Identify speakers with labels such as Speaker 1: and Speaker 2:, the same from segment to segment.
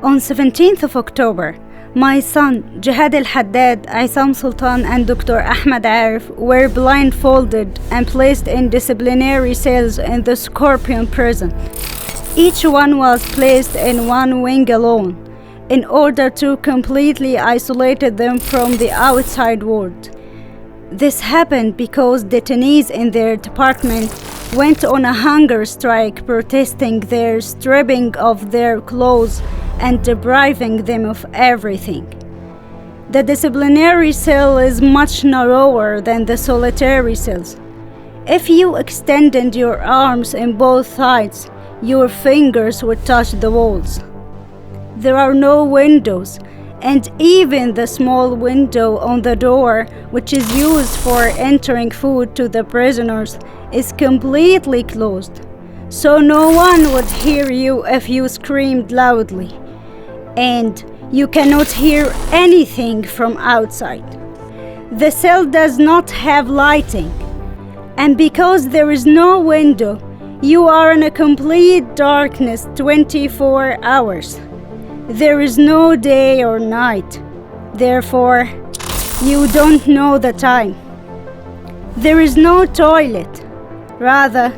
Speaker 1: On 17th of October, my son, Jihad al-Haddad, Aysam Sultan and Dr. Ahmed Arif were blindfolded and placed in disciplinary cells in the Scorpion prison. Each one was placed in one wing alone in order to completely isolate them from the outside world. This happened because detainees in their department went on a hunger strike protesting their stripping of their clothes and depriving them of everything. The disciplinary cell is much narrower than the solitary cells. If you extended your arms in both sides, your fingers would touch the walls. There are no windows, and even the small window on the door, which is used for entering food to the prisoners, is completely closed, so no one would hear you if you screamed loudly, and you cannot hear anything from outside. The cell does not have lighting, and because there is no window, you are in a complete darkness 24 hours. There is no day or night, therefore you don't know the time. There is no toilet, rather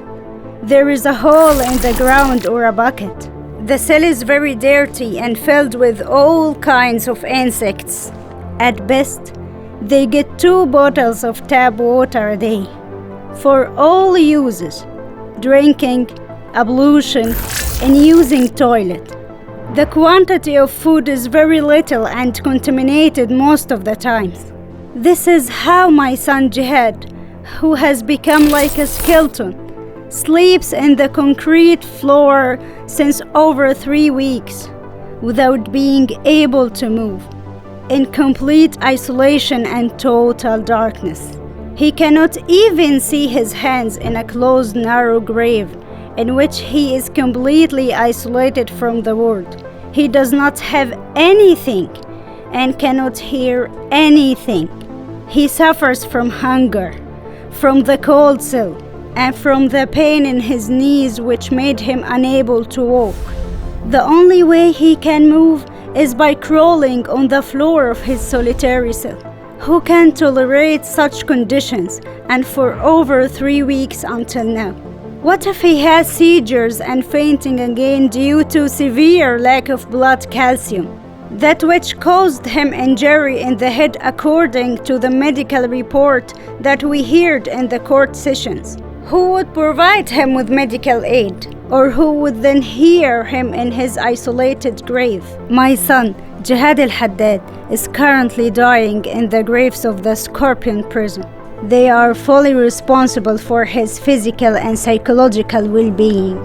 Speaker 1: there is a hole in the ground or a bucket. The cell is very dirty and filled with all kinds of insects. At best, they get 2 bottles of tap water a day for all uses, drinking, ablution, and using toilet. The quantity of food is very little and contaminated most of the time. This is how my son Jihad, who has become like a skeleton, sleeps in the concrete floor since over 3 weeks without being able to move, in complete isolation and total darkness. He cannot even see his hands in a closed narrow grave in which he is completely isolated from the world. He does not have anything and cannot hear anything. He suffers from hunger, from the cold cell, and from the pain in his knees which made him unable to walk. The only way he can move is by crawling on the floor of his solitary cell. Who can tolerate such conditions and for over 3 weeks until now? What if he has seizures and fainting again due to severe lack of blood calcium, that which caused him injury in the head according to the medical report that we heard in the court sessions? Who would provide him with medical aid, or who would then hear him in his isolated grave? My son, Jihad al-Haddad, is currently dying in the graves of the Scorpion prison. They are fully responsible for his physical and psychological well-being.